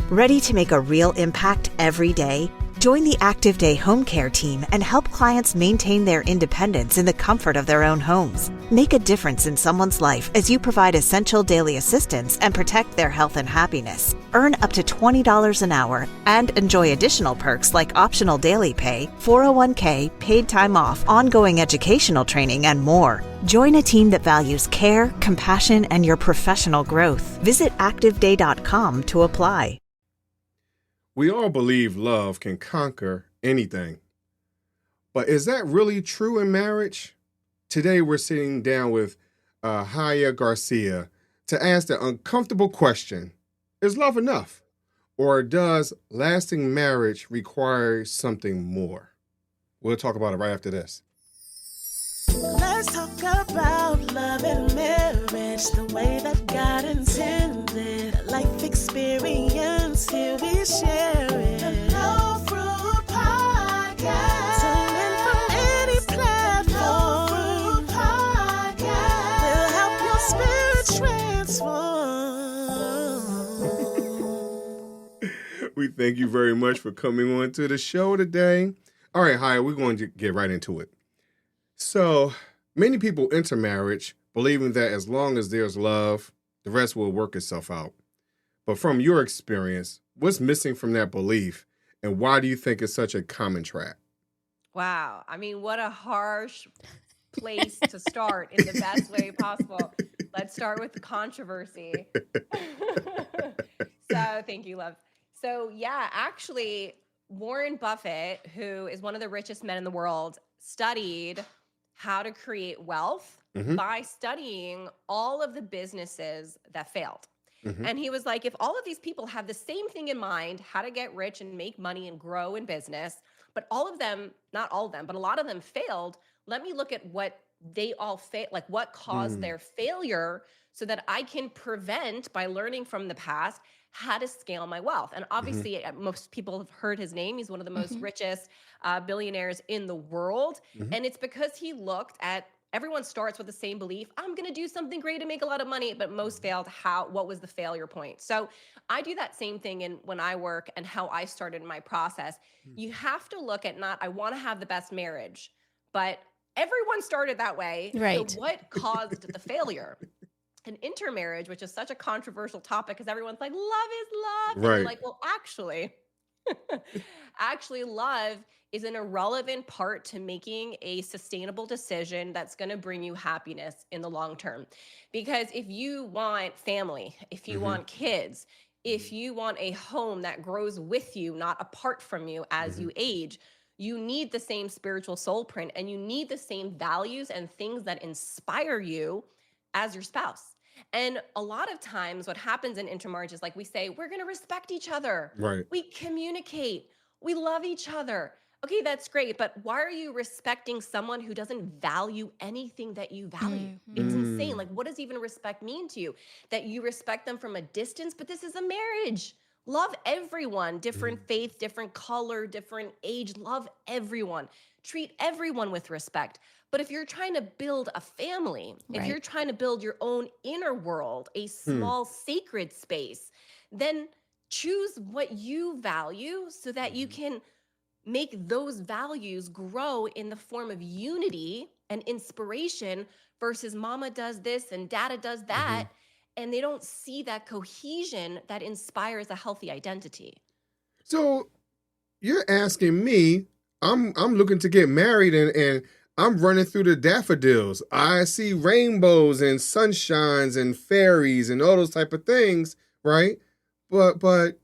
Ready to make a real impact every day? Join the Active Day Home Care team and help clients maintain their independence in the comfort of their own homes. Make a difference in someone's life as you provide essential daily assistance and protect their health and happiness. Earn up to $20 an hour and enjoy additional perks like optional daily pay, 401k, paid time off, ongoing educational training, and more. Join a team that values care, compassion, and your professional growth. Visit activeday.com to apply. We all believe love can conquer anything. But is that really true in marriage? Today we're sitting down with Chaya Garcia to ask the uncomfortable question, is love enough? Or does lasting marriage require something more? We'll talk about it right after this. Let's talk about love and marriage the way that God intended. A life experience, here we share it. The Love Fruit Podcast. Tune in from any platform. Love Fruit Podcast. Will help your spirit transform. We thank you very much for coming on to the show today. All right, Chaya, we're going to get right into it. So, many people enter marriage believing that as long as there's love, the rest will work itself out. But from your experience, what's missing from that belief, and why do you think it's such a common trap? Wow. I mean, what a harsh place to start in the best way possible. Let's start with the controversy. So, thank you, love. So, yeah, actually, Warren Buffett, who is one of the richest men in the world, studied how to create wealth by studying all of the businesses that failed. And he was like, if all of these people have the same thing in mind, how to get rich and make money and grow in business, but all of them, not all of them, but a lot of them failed, let me look at what they all failed, like what caused their failure so that I can prevent, by learning from the past, how to scale my wealth. And obviously, most people have heard his name. He's one of the most richest billionaires in the world. And it's because he looked at, everyone starts with the same belief, I'm going to do something great and make a lot of money, but most failed. What was the failure point? So I do that same thing when I work and how I started my process. You have to look at not, I want to have the best marriage, but everyone started that way. Right. So what caused the failure? And intermarriage, which is such a controversial topic because everyone's like, love is love. And Right. I'm like, well, actually love is an irrelevant part to making a sustainable decision that's going to bring you happiness in the long term. Because if you want family, if you want kids, if you want a home that grows with you, not apart from you as you age, you need the same spiritual soul print and you need the same values and things that inspire you as your spouse. And a lot of times what happens in intermarriage is like we say, we're going to respect each other. Right. We communicate. We love each other. Okay, that's great. But why are you respecting someone who doesn't value anything that you value? It's insane. Like, what does even respect mean to you? That you respect them from a distance, but this is a marriage. Love everyone, different faith, different color, different age. Love everyone. Treat everyone with respect. But if you're trying to build a family, if you're trying to build your own inner world, a small sacred space, then choose what you value so that you can make those values grow in the form of unity and inspiration versus mama does this and dada does that. And they don't see that cohesion that inspires a healthy identity. So you're asking me, I'm looking to get married and I'm running through the daffodils. I see rainbows and sunshines and fairies and all those type of things, right? But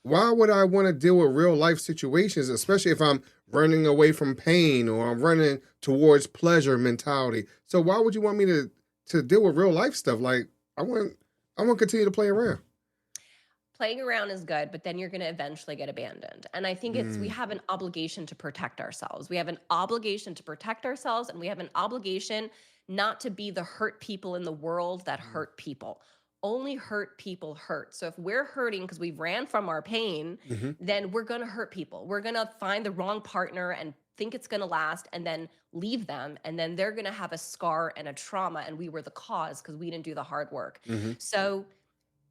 why would I want to deal with real life situations, especially if I'm running away from pain or I'm running towards pleasure mentality? So why would you want me to deal with real life stuff? Like I want to continue to play around. Playing around is good, but then you're going to eventually get abandoned. And I think we have an obligation to protect ourselves. We have an obligation to protect ourselves, and we have an obligation not to be the hurt people in the world that hurt people. Only hurt people hurt. So if we're hurting because we ran from our pain, then we're going to hurt people. We're going to find the wrong partner and think it's going to last and then leave them. And then they're going to have a scar and a trauma. And we were the cause because we didn't do the hard work. So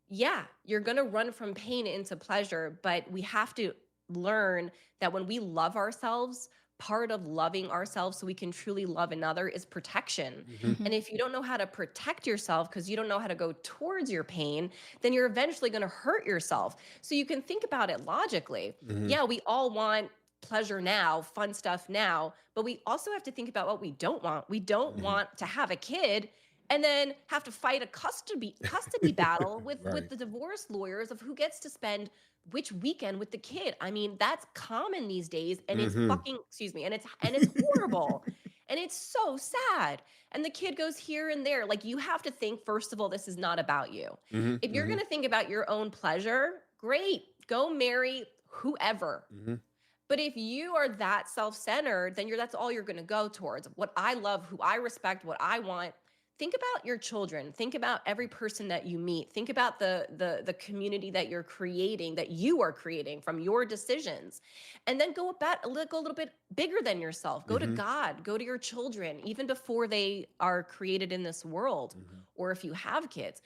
yeah, you're going to run from pain into pleasure, but we have to learn that when we love ourselves, part of loving ourselves so we can truly love another is protection. Hmm. And if you don't know how to protect yourself because you don't know how to go towards your pain, then you're eventually going to hurt yourself. So you can think about it logically. Hmm. Yeah, we all want pleasure now, fun stuff now, but we also have to think about what we don't want. We don't Hmm. want to have a kid and then have to fight a custody battle with Right. the divorce lawyers of who gets to spend which weekend with the kid. I mean, that's common these days, and it's Hmm. fucking, excuse me, and it's horrible. And it's so sad. And the kid goes here and there. Like, you have to think, first of all, this is not about you. Hmm. If you're Hmm. going to think about your own pleasure, great, go marry whoever. Hmm. But if you are that self-centered, then that's all you're going to go towards. What I love, who I respect, what I want. Think about your children. Think about every person that you meet. Think about the community that you're creating, that you are creating from your decisions. And then go a little bit bigger than yourself. Go to Hmm. God, go to your children, even before they are created in this world, Hmm. or if you have kids.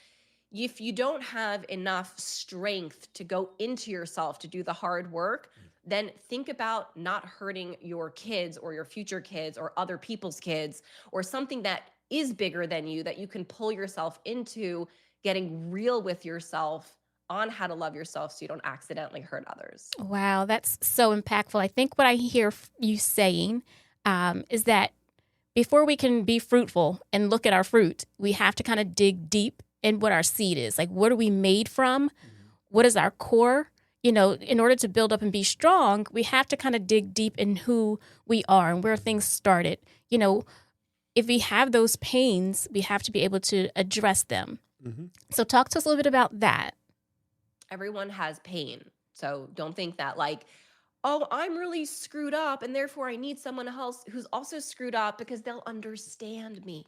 If you don't have enough strength to go into yourself to do the hard work, then think about not hurting your kids or your future kids or other people's kids or something that is bigger than you that you can pull yourself into getting real with yourself on how to love yourself so you don't accidentally hurt others. Wow, that's so impactful. I think what I hear you saying is that before we can be fruitful and look at our fruit, we have to kind of dig deep in what our seed is. Like, what are we made from? What is our core? You know, in order to build up and be strong, we have to kind of dig deep in who we are and where things started. You know, if we have those pains, we have to be able to address them. Hmm. So talk to us a little bit about that. Everyone has pain. So don't think that, like, oh, I'm really screwed up and therefore I need someone else who's also screwed up because they'll understand me.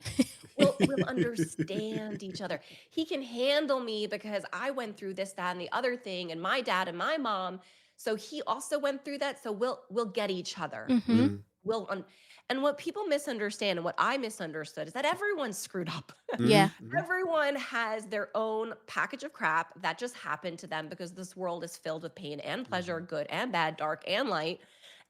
We'll understand each other. He can handle me because I went through this, that, and the other thing, and my dad and my mom. So he also went through that. So we'll get each other. Mm-hmm. We'll and what people misunderstand and what I misunderstood is that everyone's screwed up. Yeah. Hmm. Everyone has their own package of crap that just happened to them because this world is filled with pain and pleasure, good and bad, dark and light.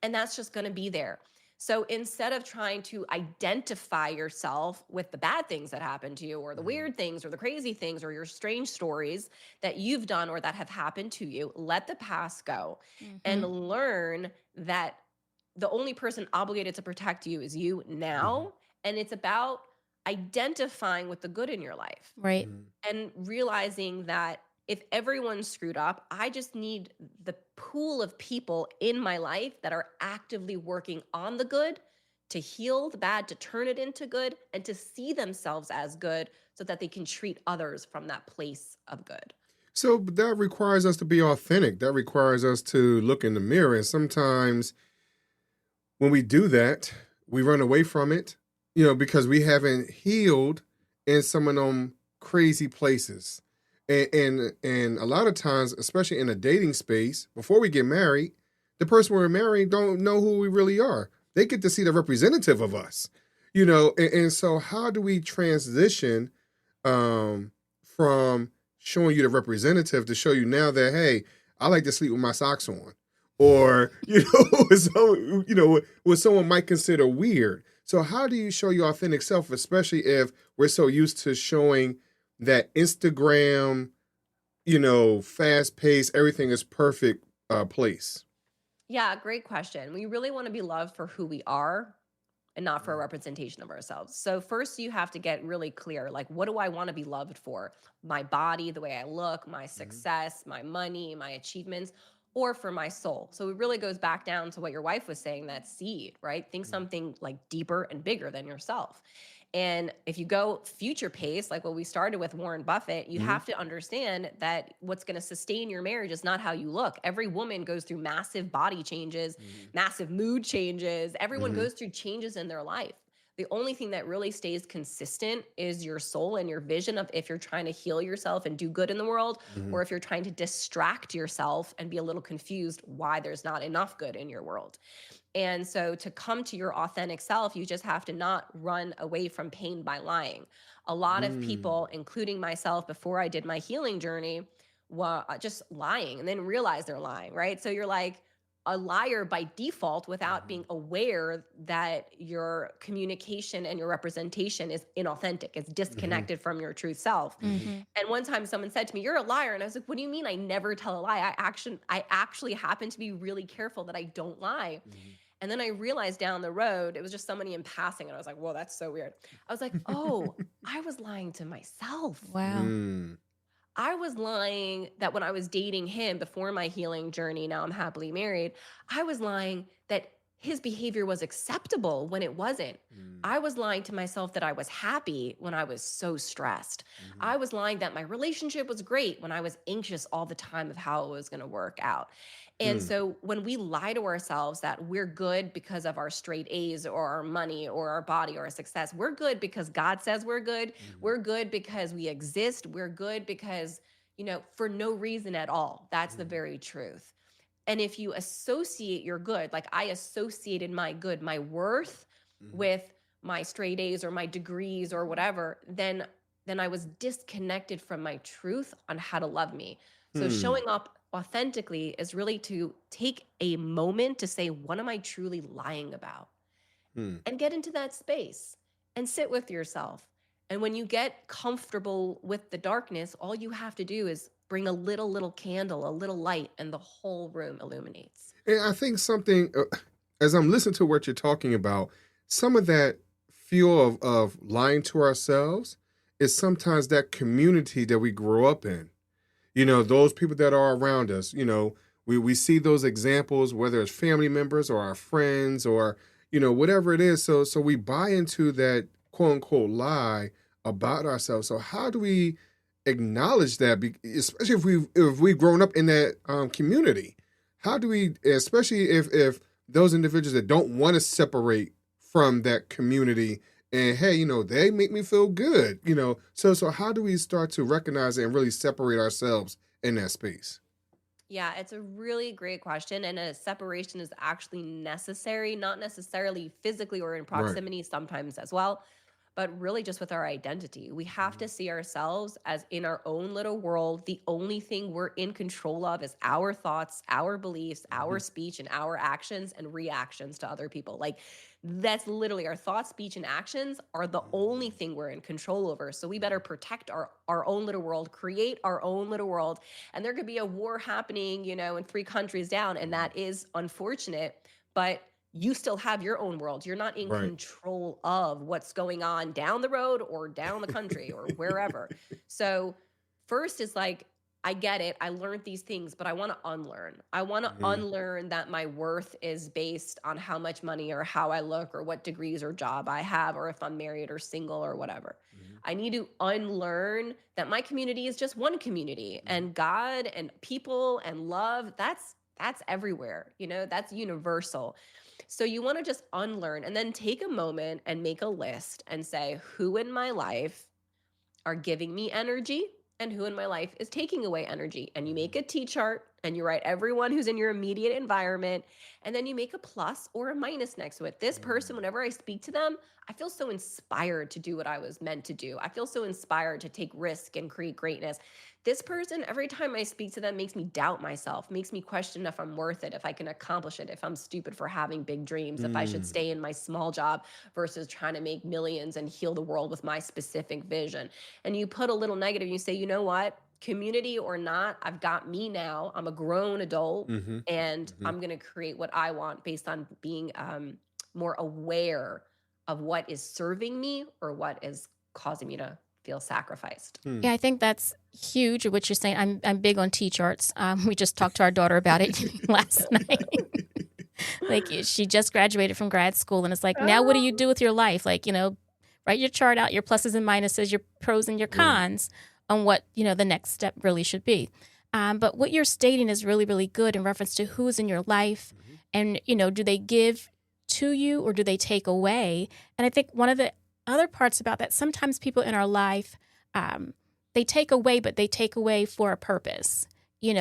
And that's just going to be there. So instead of trying to identify yourself with the bad things that happen to you, or the weird things, or the crazy things, or your strange stories that you've done or that have happened to you, let the past go and Mm-hmm. learn that the only person obligated to protect you is you now. And it's about identifying with the good in your life Right. and realizing that if everyone's screwed up, I just need the pool of people in my life that are actively working on the good to heal the bad, to turn it into good, and to see themselves as good so that they can treat others from that place of good. So that requires us to be authentic. That requires us to look in the mirror. And sometimes when we do that, we run away from it, because we haven't healed in some of them crazy places. And a lot of times, especially in a dating space, before we get married, the person we're marrying don't know who we really are. They get to see the representative of us, and so how do we transition from showing you the representative to show you now that, hey, I like to sleep with my socks on, or what someone might consider weird. So how do you show your authentic self, especially if we're so used to showing that Instagram, fast paced, everything is perfect place? Yeah, great question. We really want to be loved for who we are and not for a representation of ourselves. So first you have to get really clear, like, what do I want to be loved for? My body, the way I look, my success, my money, my achievements, or for my soul? So it really goes back down to what your wife was saying, that seed, right? Think something like deeper and bigger than yourself. And if you go future pace, like what we started with Warren Buffett, you have to understand that what's going to sustain your marriage is not how you look. Every woman goes through massive body changes, massive mood changes. Everyone goes through changes in their life. The only thing that really stays consistent is your soul and your vision of if you're trying to heal yourself and do good in the world, or if you're trying to distract yourself and be a little confused why there's not enough good in your world. And so to come to your authentic self, you just have to not run away from pain by lying. A lot of people, including myself before I did my healing journey, were just lying and then realize they're lying, right? So you're like a liar by default without being aware that your communication and your representation is inauthentic. It's disconnected from your true self. And one time someone said to me, "You're a liar." And I was like, "What do you mean? I never tell a lie. I actually happen to be really careful that I don't lie." And then I realized down the road, it was just somebody in passing. And I was like, whoa, that's so weird. I was like, oh, I was lying to myself. Wow. I was lying that when I was dating him before my healing journey, now I'm happily married, I was lying that his behavior was acceptable when it wasn't. I was lying to myself that I was happy when I was so stressed. I was lying that my relationship was great when I was anxious all the time of how it was going to work out. And so when we lie to ourselves that we're good because of our straight A's or our money or our body or our success, we're good because God says we're good. We're good because we exist. We're good because, for no reason at all. That's the very truth. And if you associate your good, like I associated my good, my worth with my straight A's or my degrees or whatever, then I was disconnected from my truth on how to love me. So showing up authentically is really to take a moment to say, what am I truly lying about? And get into that space and sit with yourself. And when you get comfortable with the darkness, all you have to do is bring a little candle, a little light, and the whole room illuminates. And I think something, as I'm listening to what you're talking about, some of that fuel of lying to ourselves is sometimes that community that we grow up in. Those people that are around us, we see those examples, whether it's family members or our friends or, whatever it is. So we buy into that quote unquote lie about ourselves. So how do we acknowledge that, especially if we've grown up in that community? How do we, especially if those individuals that don't want to separate from that community and hey, they make me feel good, so how do we start to recognize it and really separate ourselves in that space? Yeah, it's a really great question. And a separation is actually necessary, not necessarily physically or in proximity, sometimes as well, but really just with our identity. We have to see ourselves as in our own little world. The only thing we're in control of is our thoughts, our beliefs, our speech, and our actions and reactions to other people. Like that's literally our thoughts, speech, and actions are the only thing we're in control over. So we better protect our own little world, create our own little world. And there could be a war happening, in 3 countries down, and that is unfortunate, but you still have your own world. You're not in control of what's going on down the road or down the country or wherever. So first is like, I get it. I learned these things, but I want to unlearn. I want to unlearn that my worth is based on how much money or how I look or what degrees or job I have or if I'm married or single or whatever. I need to unlearn that my community is just one community and God and people and love, that's everywhere. That's universal. So you want to just unlearn and then take a moment and make a list and say, who in my life are giving me energy and who in my life is taking away energy. And you make a T-chart and you write everyone who's in your immediate environment. And then you make a plus or a minus next to it. This person, whenever I speak to them, I feel so inspired to do what I was meant to do. I feel so inspired to take risk and create greatness. This person, every time I speak to them, makes me doubt myself, makes me question if I'm worth it, if I can accomplish it, if I'm stupid for having big dreams, if I should stay in my small job versus trying to make millions and heal the world with my specific vision. And you put a little negative, you say, you know what? Community or not, I've got me now. I'm a grown adult and I'm going to create what I want based on being more aware of what is serving me or what is causing me to feel sacrificed. Yeah, I think that's huge what you're saying. I'm big on T-charts. We just talked to our daughter about it last night. Like she just graduated from grad school and it's like, now what do you do with your life? Like, write your chart out, your pluses and minuses, your pros and your cons on what, the next step really should be. But what you're stating is really, really good in reference to who's in your life and, do they give to you or do they take away? And I think one of the other parts about that, sometimes people in our life, they take away, but they take away for a purpose.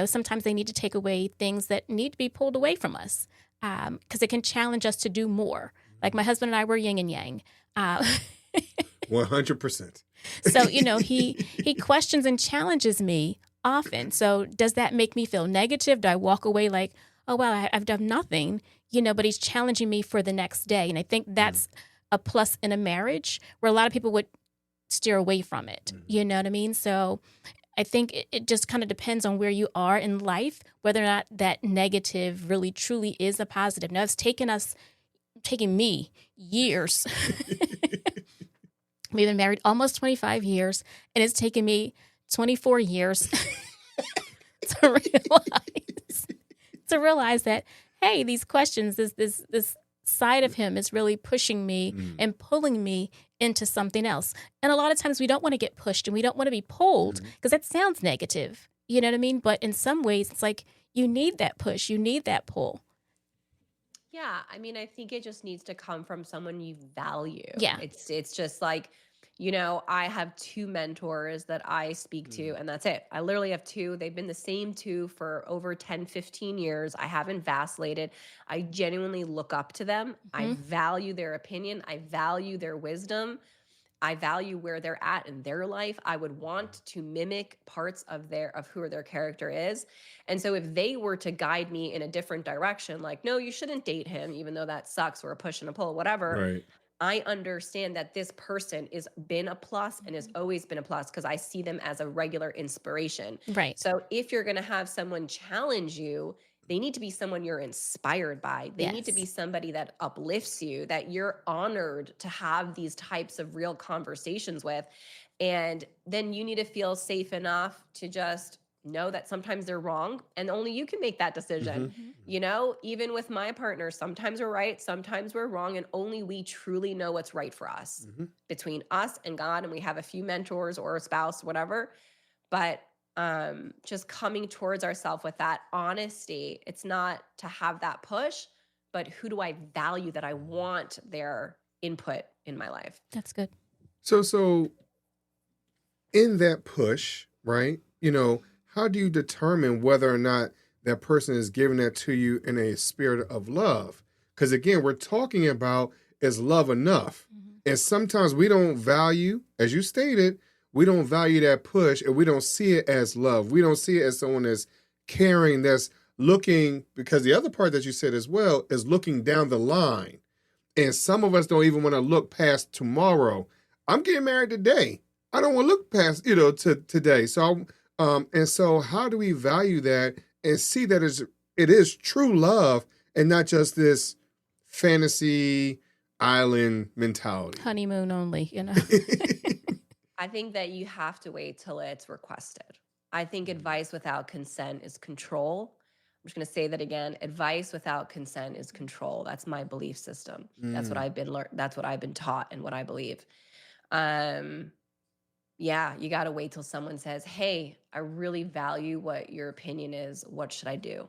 Sometimes they need to take away things that need to be pulled away from us because it can challenge us to do more. Like my husband and I were yin and yang. 100%. So, he questions and challenges me often. So does that make me feel negative? Do I walk away like, oh, well, I've done nothing, but he's challenging me for the next day. And I think that's a plus in a marriage where a lot of people would steer away from it. You know what I mean? So I think it just kind of depends on where you are in life, whether or not that negative really truly is a positive. Now, it's taken me years. We've been married almost 25 years, and it's taken me 24 years to realize that, hey, these questions, this side of him is really pushing me and pulling me into something else. And a lot of times we don't want to get pushed and we don't want to be pulled because that sounds negative. You know what I mean? But in some ways, it's like you need that push. You need that pull. Yeah. I mean, I think it just needs to come from someone you value. Yeah. It's just like, I have 2 mentors that I speak to, and that's it. I literally have 2. They've been the same 2 for over 10, 15 years. I haven't vacillated. I genuinely look up to them. I value their opinion. I value their wisdom. I value where they're at in their life. I would want to mimic parts of who their character is. And so if they were to guide me in a different direction, like, no, you shouldn't date him, even though that sucks, or a push and a pull, whatever. Right. I understand that this person has been a plus and has always been a plus because I see them as a regular inspiration. Right. So if you're going to have someone challenge you, they need to be someone you're inspired by. They need to be somebody that uplifts you, that you're honored to have these types of real conversations with. And then you need to feel safe enough to just know that sometimes they're wrong and only you can make that decision. Even with my partner, sometimes we're right, sometimes we're wrong, and only we truly know what's right for us between us and God. And we have a few mentors or a spouse, whatever. But just coming towards ourselves with that honesty, it's not to have that push, but who do I value that I want their input in my life? That's good. So in that push, right, how do you determine whether or not that person is giving that to you in a spirit of love? Because again, we're talking about, is love enough? And sometimes we don't value, as you stated, we don't value that push, and we don't see it as love. We don't see it as someone that's caring, that's looking, because the other part that you said as well is looking down the line. And some of us don't even want to look past tomorrow. I'm getting married today. I don't want to look past, to today. So and so how do we value that and see that it is true love and not just this fantasy island mentality? Honeymoon only, I think that you have to wait till it's requested. I think advice without consent is control. I'm just going to say that again. Advice without consent is control. That's my belief system. That's what I've been that's what I've been taught and what I believe. Yeah, you got to wait till someone says, hey, I really value what your opinion is. What should I do?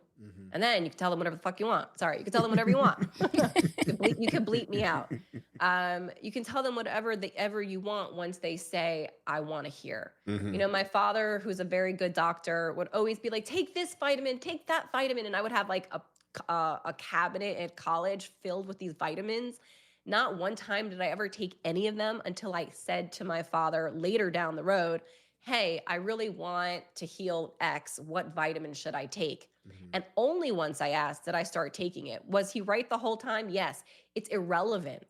And then you can tell them whatever the fuck you want. Sorry, you can tell them whatever you want. You can bleep me out. You can tell them whatever you want once they say, I want to hear. My father, who's a very good doctor, would always be like, take this vitamin, take that vitamin. And I would have like a cabinet at college filled with these vitamins. Not one time did I ever take any of them until I said to my father later down the road, hey, I really want to heal X. What vitamin should I take? And only once I asked did I start taking it. Was he right the whole time? Yes. It's irrelevant.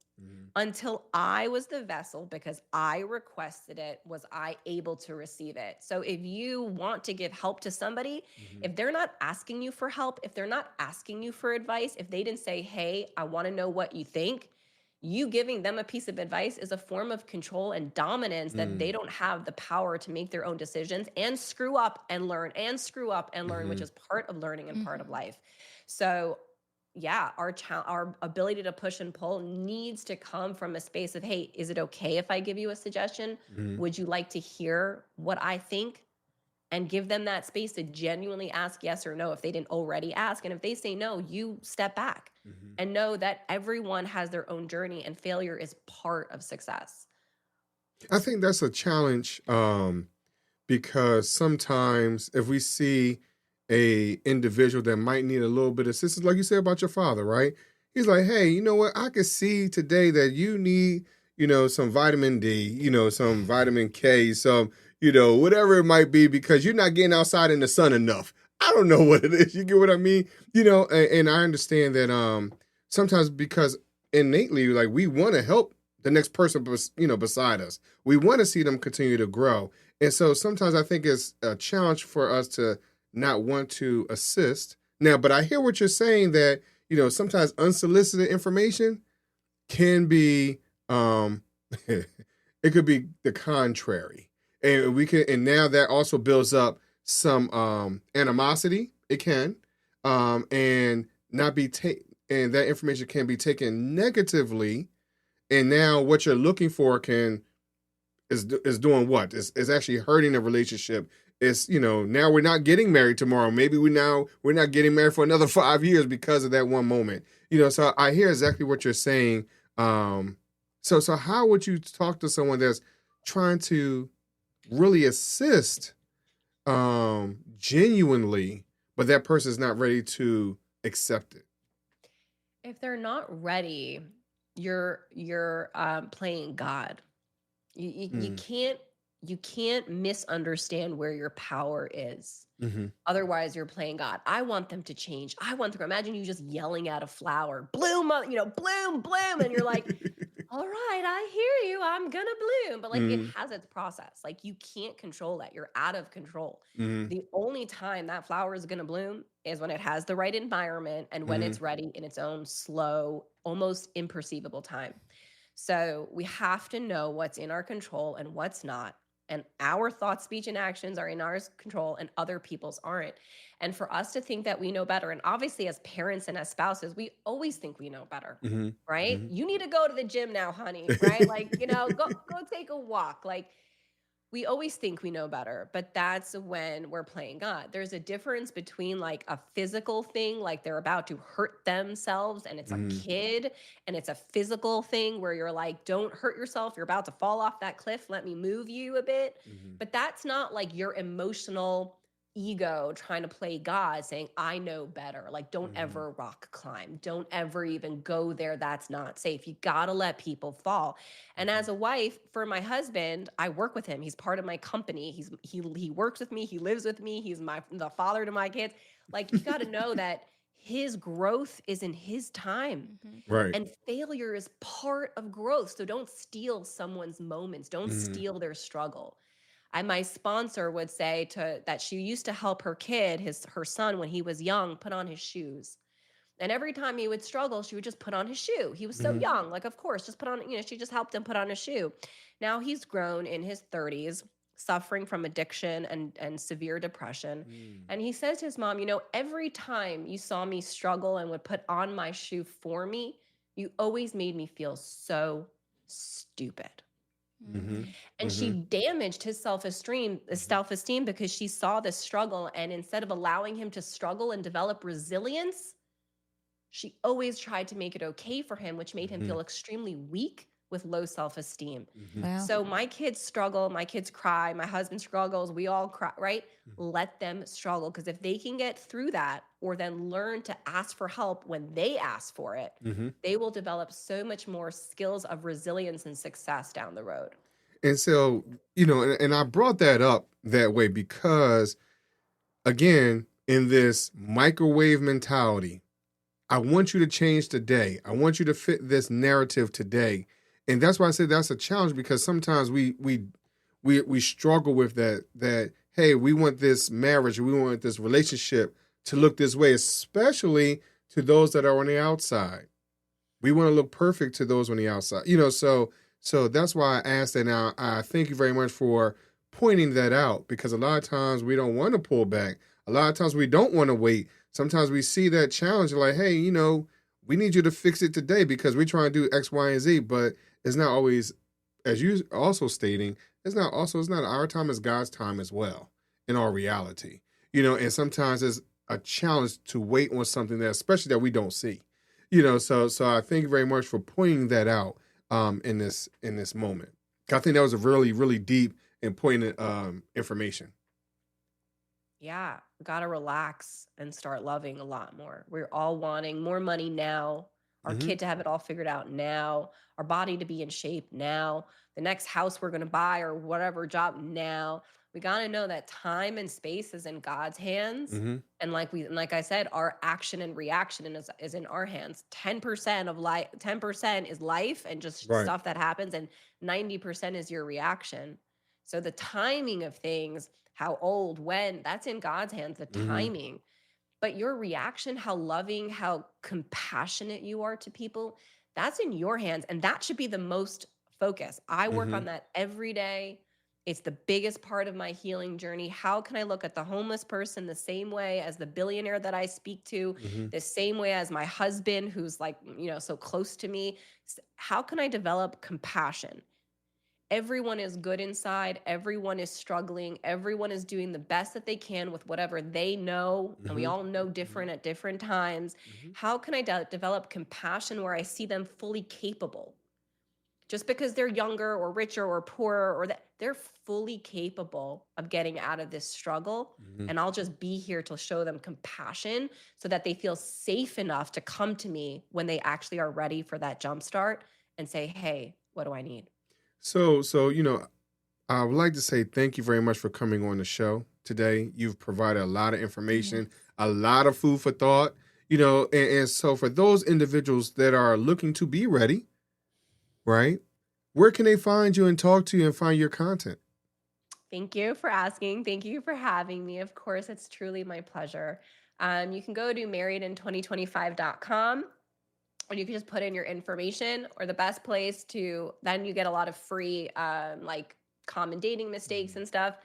Until I was the vessel, because I requested it, was I able to receive it. So if you want to give help to somebody, if they're not asking you for help, if they're not asking you for advice, if they didn't say, hey, I want to know what you think, you giving them a piece of advice is a form of control and dominance that they don't have the power to make their own decisions and screw up and learn which is part of learning and part of life. So yeah, our ability to push and pull needs to come from a space of, hey, is it okay if I give you a suggestion? Would you like to hear what I think? and give them that space to genuinely ask yes or no if they didn't already ask. And if they say no, you step back and know that everyone has their own journey and failure is part of success. I think that's a challenge because sometimes if we see a individual that might need a little bit of assistance, like you said about your father, right? He's like, hey, you know what? I can see today that you need, some vitamin D, some vitamin K, some, whatever it might be, because you're not getting outside in the sun enough. I don't know what it is. You get what I mean? And I understand that sometimes because innately, like, we want to help the next person, beside us. We want to see them continue to grow. And so sometimes I think it's a challenge for us to not want to assist. Now, but I hear what you're saying that, sometimes unsolicited information can be, it could be the contrary. And now that also builds up some animosity. It can, and not be and that information can be taken negatively. And now what you're looking for is doing what? Is actually hurting the relationship. It's, now we're not getting married tomorrow. Maybe we're not getting married for another 5 years because of that one moment. So I hear exactly what you're saying. So how would you talk to someone that's trying to really assist genuinely, but that person is not ready to accept it? If they're not ready, you're playing God. You can't misunderstand where your power is. Mm-hmm. Otherwise, you're playing God. I want them to change. Imagine you just yelling at a flower, bloom, bloom, bloom. And you're like, all right, I hear you. I'm going to bloom. But it has its process. You can't control that. You're out of control. Mm-hmm. The only time that flower is going to bloom is when it has the right environment and when it's ready in its own slow, almost imperceivable time. So we have to know what's in our control and what's not. And our thoughts, speech, and actions are in our control and other people's aren't. And for us to think that we know better, and obviously as parents and as spouses, we always think we know better, right? Mm-hmm. You need to go to the gym now, honey, right? Go take a walk. We always think we know better, but that's when we're playing God. There's a difference between a physical thing, like they're about to hurt themselves and it's a kid, and it's a physical thing where you're like, don't hurt yourself. You're about to fall off that cliff. Let me move you a bit. But that's not your emotional ego trying to play God saying, I know better. Don't ever rock climb. Don't ever even go there. That's not safe. You got to let people fall. And as a wife, for my husband, I work with him. He's part of my company. He works with me. He lives with me. He's the father to my kids. You got to know that his growth is in his time. Right. And failure is part of growth. So don't steal someone's moments. Don't steal their struggle. And my sponsor would say that she used to help her kid, her son, when he was young, put on his shoes. And every time he would struggle, she would just put on his shoe. He was so young, of course, just put on, she just helped him put on a shoe. Now he's grown in his 30s, suffering from addiction and severe depression. And he says to his mom, every time you saw me struggle and would put on my shoe for me, you always made me feel so stupid. And she damaged his self-esteem because she saw the struggle. And instead of allowing him to struggle and develop resilience, she always tried to make it okay for him, which made him feel extremely weak with low self-esteem. Wow. So my kids struggle, my kids cry, my husband struggles, we all cry, right? Let them struggle, because if they can get through that or then learn to ask for help when they ask for it, they will develop so much more skills of resilience and success down the road. And so, and I brought that up that way because, again, in this microwave mentality, I want you to change today. I want you to fit this narrative today. And that's why I said that's a challenge, because sometimes we struggle with that, hey, we want this marriage, we want this relationship to look this way, especially to those that are on the outside. We want to look perfect to those on the outside. So that's why I asked that. Now, I thank you very much for pointing that out, because a lot of times we don't want to pull back. A lot of times we don't want to wait. Sometimes we see that challenge like, hey, we need you to fix it today because we're trying to do X, Y, and Z, but it's not always, as you also stating, it's not our time, it's God's time as well. in our reality. And sometimes it's a challenge to wait on something that, especially that we don't see. So I thank you very much for pointing that out in this moment. I think that was a really, really deep and poignant information. Yeah, gotta relax and start loving a lot more. We're all wanting more money now, our Mm-hmm. kid to have it all figured out now, our body to be in shape now, the next house we're gonna buy or whatever job now. We gotta know that time and space is in God's hands. Mm-hmm. And like I said, our action and reaction is in our hands. 10% of life, 10% is life and just Right. stuff that happens, and 90% is your reaction. So the timing of things, how old, when, that's in God's hands, the Mm-hmm. timing. But your reaction, how loving, how compassionate you are to people, that's in your hands. And that should be the most focus. I work Mm-hmm. on that every day. It's the biggest part of my healing journey. How can I look at the homeless person the same way as the billionaire that I speak to, Mm-hmm. the same way as my husband who's like, so close to me? How can I develop compassion? Everyone is good inside. Everyone is struggling. Everyone is doing the best that they can with whatever they know. And we Mm-hmm. all know different at different times. Mm-hmm. How can I develop compassion where I see them fully capable? Just because they're younger or richer or poorer, or that they're fully capable of getting out of this struggle. Mm-hmm. And I'll just be here to show them compassion so that they feel safe enough to come to me when they actually are ready for that jump start and say, hey, what do I need? So I would like to say thank you very much for coming on the show today. You've provided a lot of information, a lot of food for thought, and so for those individuals that are looking to be ready, right? Where can they find you and talk to you and find your content? Thank you for asking. Thank you for having me. Of course, it's truly my pleasure. You can go to marriedin2025.com, or you can just put in your information, or the best place then you get a lot of free, like common dating mistakes and stuff.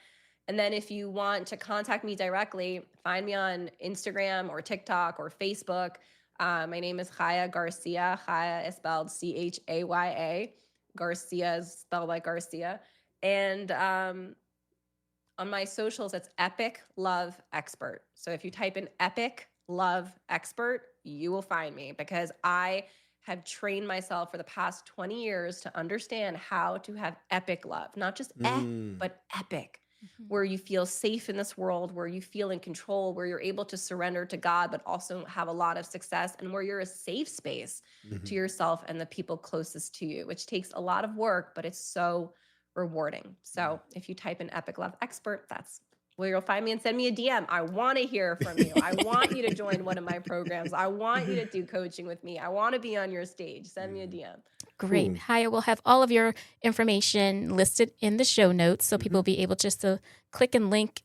And then if you want to contact me directly, find me on Instagram or TikTok or Facebook. My name is Chaya Garcia. Chaya is spelled Chaya. Garcia is spelled like Garcia. And on my socials, it's Epic Love Expert. So if you type in Epic Love Expert, you will find me, because I have trained myself for the past 20 years to understand how to have epic love, not just but epic, where you feel safe in this world, where you feel in control, where you're able to surrender to God, but also have a lot of success, and where you're a safe space to yourself and the people closest to you, which takes a lot of work, but it's so rewarding. So if you type in Epic Love Expert, that's where you'll find me, and send me a DM. I want to hear from you. I want you to join one of my programs. I want you to do coaching with me. I want to be on your stage. Send me a DM. Great. Chaya will have all of your information listed in the show notes, so people will be able just to click and link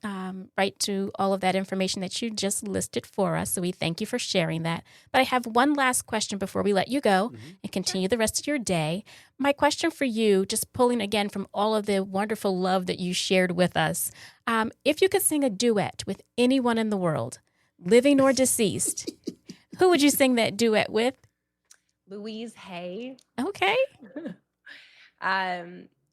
right to all of that information that you just listed for us. So we thank you for sharing that. But I have one last question before we let you go and continue the rest of your day. My question for you, just pulling again from all of the wonderful love that you shared with us, if you could sing a duet with anyone in the world, living or deceased, who would you sing that duet with? Louise Hay. Okay.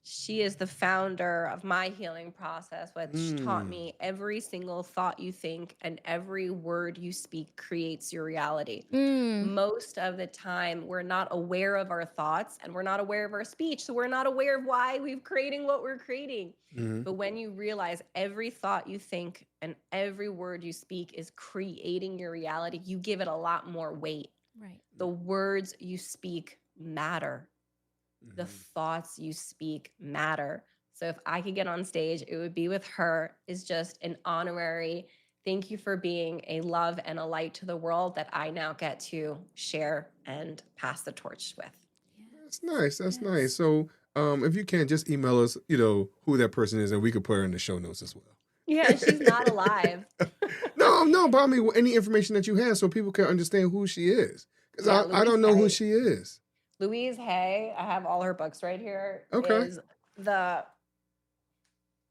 She is the founder of my healing process, which taught me every single thought you think and every word you speak creates your reality. Most of the time, we're not aware of our thoughts and we're not aware of our speech. So we're not aware of why we're creating what we're creating. But when you realize every thought you think and every word you speak is creating your reality, you give it a lot more weight. Right. The words you speak matter. The thoughts you speak matter. So if I could get on stage, it would be with her. Is just an honorary thank you for being a love and a light to the world that I now get to share and pass the torch with. That's nice. That's nice. So if you can, just email us, who that person is, and we could put her in the show notes as well. Yeah, she's not alive. No, but I mean, any information that you have so people can understand who she is. Because I don't know who she is. Louise Hay, I have all her books right here. Okay. Is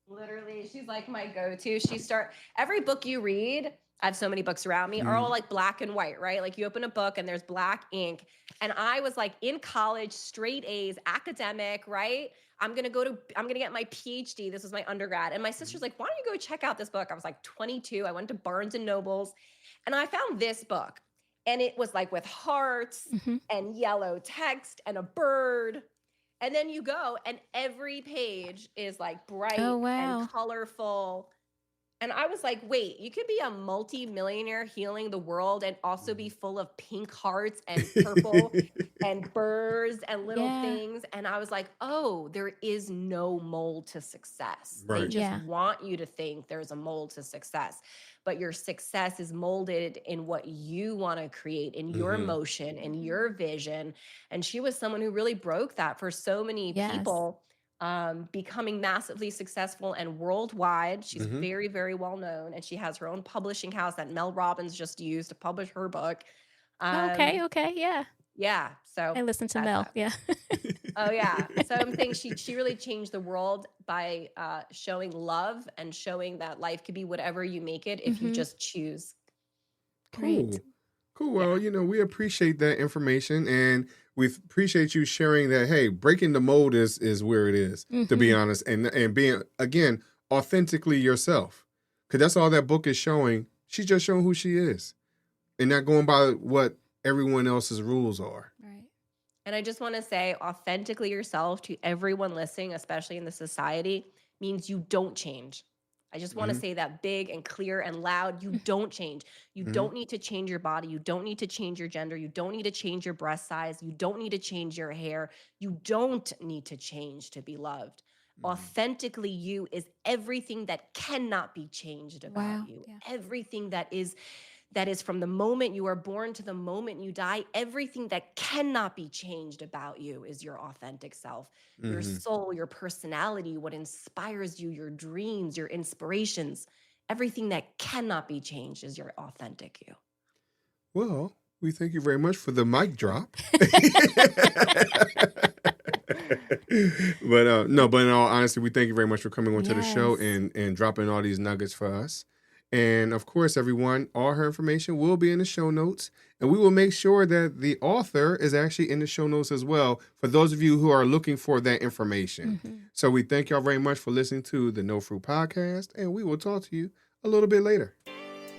literally, she's like my go-to. Every book you read I have so many books around me, are all like black and white, right? Like you open a book and there's black ink. And I was like in college, straight A's, academic, right? I'm gonna get my PhD. This was my undergrad. And my sister's like, why don't you go check out this book? I was like 22. I went to Barnes and Nobles and I found this book. And it was like with hearts and yellow text and a bird. And then you go and every page is like bright and colorful. And I was like, wait, you could be a multi-millionaire healing the world and also be full of pink hearts and purple and birds and little things. And I was like, oh, there is no mold to success. They just want you to think there's a mold to success. But your success is molded in what you want to create, in your emotion, in your vision. And she was someone who really broke that for so many people. Becoming massively successful and worldwide. She's very, very well known, and she has her own publishing house that Mel Robbins just used to publish her book. Okay, yeah. So I listened to Mel. Yeah. Oh yeah. So I'm saying she really changed the world by showing love and showing that life could be whatever you make it if you just choose. Great. Cool. Well, we appreciate that information, and we appreciate you sharing that. Hey, breaking the mold is where it is, to be honest, and being, again, authentically yourself, because that's all that book is showing. She's just showing who she is, and not going by what everyone else's rules are. Right. And I just want to say, authentically yourself to everyone listening, especially in the society, means you don't change. I just want to say that big and clear and loud. You don't change. You don't need to change your body. You don't need to change your gender. You don't need to change your breast size. You don't need to change your hair. You don't need to change to be loved. Authentically you is everything that cannot be changed about you. Yeah. Everything that is from the moment you are born to the moment you die, everything that cannot be changed about you is your authentic self. Your soul, your personality, what inspires you, your dreams, your inspirations, everything that cannot be changed is your authentic you. Well, we thank you very much for the mic drop. But in all honesty, we thank you very much for coming onto the show and dropping all these nuggets for us. And of course, everyone, all her information will be in the show notes. And we will make sure that the author is actually in the show notes as well for those of you who are looking for that information. So we thank y'all very much for listening to the No Fruit Podcast. And we will talk to you a little bit later.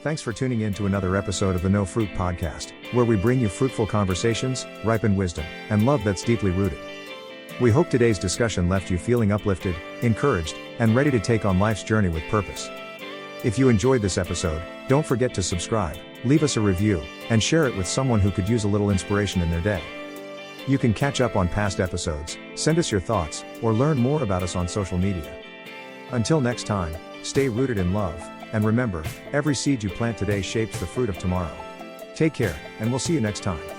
Thanks for tuning in to another episode of the No Fruit Podcast, where we bring you fruitful conversations, ripened wisdom, and love that's deeply rooted. We hope today's discussion left you feeling uplifted, encouraged, and ready to take on life's journey with purpose. If you enjoyed this episode, don't forget to subscribe, leave us a review, and share it with someone who could use a little inspiration in their day. You can catch up on past episodes, send us your thoughts, or learn more about us on social media. Until next time, stay rooted in love, and remember, every seed you plant today shapes the fruit of tomorrow. Take care, and we'll see you next time.